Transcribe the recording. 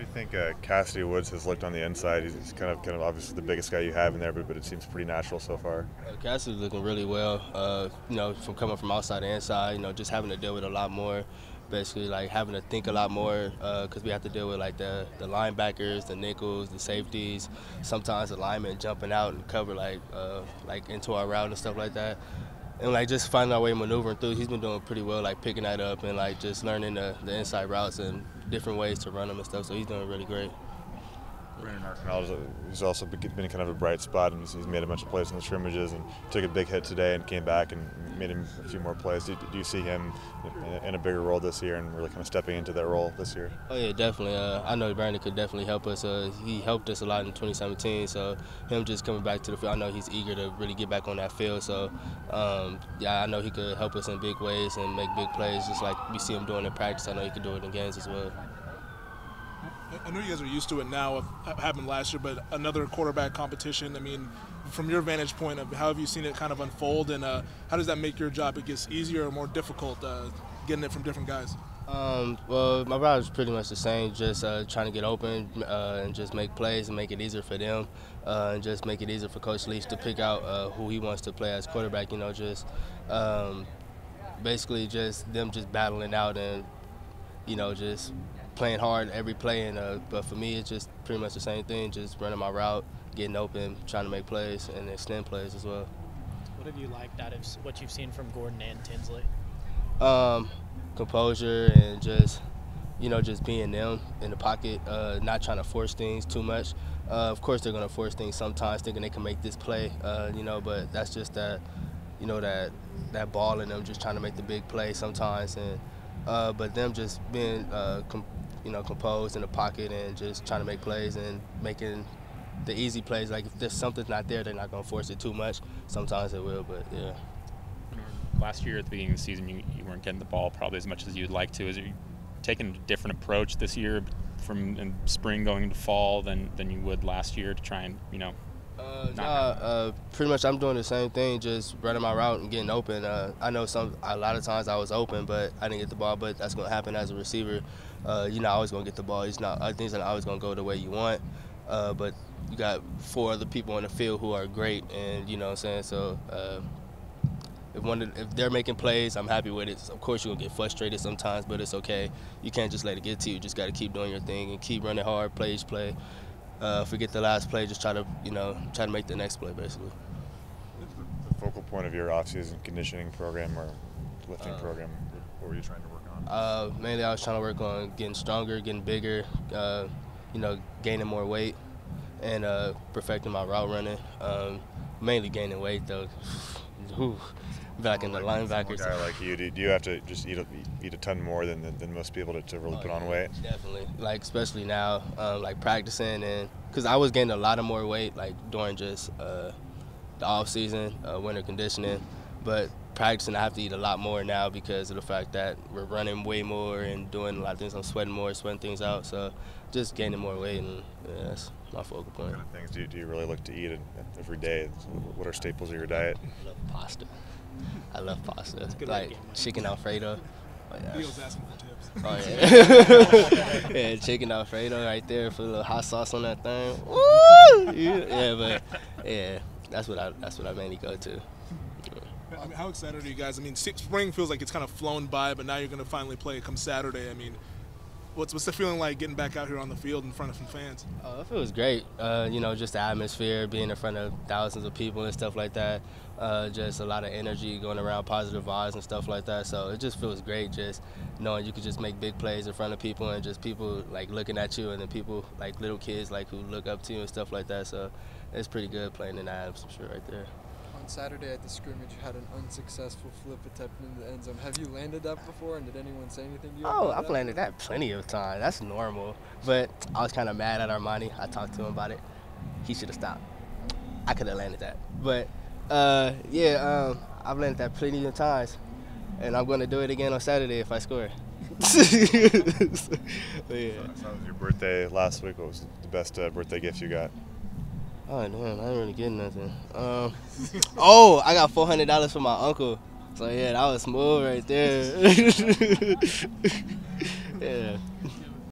do you think Cassidy Woods has looked on the inside? He's kind of obviously the biggest guy you have in there, but it seems pretty natural so far. Cassidy's looking really well. From coming from outside to inside, just having to deal with a lot more. Basically, like having to think a lot more because we have to deal with like the linebackers, the nickels, the safeties. Sometimes the linemen jumping out and cover like into our route and stuff like that. And like just finding our way maneuvering through. He's been doing pretty well, like picking that up and like just learning the inside routes and different ways to run them and stuff. So he's doing really great. Renard Bell has also been kind of a bright spot, and he's made a bunch of plays in the scrimmages and took a big hit today and came back and made him a few more plays. Do you see him in a bigger role this year and really kind of stepping into that role this year? Oh yeah, definitely. I know Brandon could definitely help us. He helped us a lot in 2017, so him just coming back to the field, I know he's eager to really get back on that field. So yeah, I know he could help us in big ways and make big plays, just like we see him doing in practice. I know he could do it in games as well. I know you guys are used to it now, of happened last year, but another quarterback competition. I mean, from your vantage point, how have you seen it kind of unfold, and how does that make your job? It gets easier or more difficult getting it from different guys? Well, my route is pretty much the same, just trying to get open and just make plays and make it easier for them and just make it easier for Coach Leach to pick out who he wants to play as quarterback, just basically just them just battling out and, just playing hard every play. And but for me, it's just pretty much the same thing, just running my route, getting open, trying to make plays and extend plays as well. What have you liked out of what you've seen from Gordon and Tinsley? Composure and just being them in the pocket, not trying to force things too much. Of course they're going to force things sometimes, thinking they can make this play, but that's just that ball in them, just trying to make the big play sometimes. And but them just being composed in the pocket and just trying to make plays and making the easy plays. Like if there's something's not there, they're not going to force it too much. Sometimes they will, but yeah. Last year at the beginning of the season, you weren't getting the ball probably as much as you'd like to. Is you taking a different approach this year from in spring going into fall than you would last year to try and pretty much I'm doing the same thing, just running my route and getting open. I know a lot of times I was open, but I didn't get the ball. But that's going to happen as a receiver. You're not always going to get the ball. Things are not always going to go the way you want. But you got 4 other people on the field who are great, and you know what I'm saying. So if they're making plays, I'm happy with it. Of course, you're gonna get frustrated sometimes, but it's okay. You can't just let it get to you. You just got to keep doing your thing and keep running hard, play each play. Forget the last play, just try to make the next play, basically. What's the focal point of your off-season conditioning program or lifting program? What were you trying to work on? Mainly, I was trying to work on getting stronger, getting bigger, gaining more weight, and perfecting my route running. Mainly gaining weight, though. Back in the linebackers. A guy like you, do you have to just eat a ton more than most people to really put on weight? Definitely, like especially now, like practicing, and because I was gaining a lot of more weight like during just the off season, winter conditioning, but practicing I have to eat a lot more now because of the fact that we're running way more and doing a lot of things. I'm sweating more, sweating things out, so just gaining more weight, and yeah, that's my focal point. What kind of things do you really look to eat every day? What are staples of your diet? I love pasta. I love pasta. Like chicken Alfredo. Oh, yeah. He was asking for tips. Oh yeah. Yeah, chicken Alfredo right there, put a little hot sauce on that thing. Woo! Yeah, but yeah, that's what I mainly go to. I mean, how excited are you guys? I mean, spring feels like it's kind of flown by, but now you're going to finally play come Saturday. I mean, what's the feeling like getting back out here on the field in front of some fans? It feels great. Just the atmosphere, being in front of thousands of people and stuff like that. Just a lot of energy going around, positive vibes and stuff like that. So it just feels great, just knowing you could just make big plays in front of people and just people like looking at you, and then people like little kids like who look up to you and stuff like that. So it's pretty good playing in that atmosphere right there. On Saturday at the scrimmage, you had an unsuccessful flip attempt in the end zone. Have you landed that before, and did anyone say anything to you? Oh, I've landed that plenty of times. That's normal. But I was kind of mad at Armani. I talked to him about it. He should have stopped. I could have landed that. But, I've landed that plenty of times. And I'm going to do it again on Saturday if I score. Yeah. So how was your birthday last week? What was the best birthday gift you got? Oh, damn, I didn't really get nothing. I got $400 from my uncle. So, yeah, that was smooth right there. Yeah.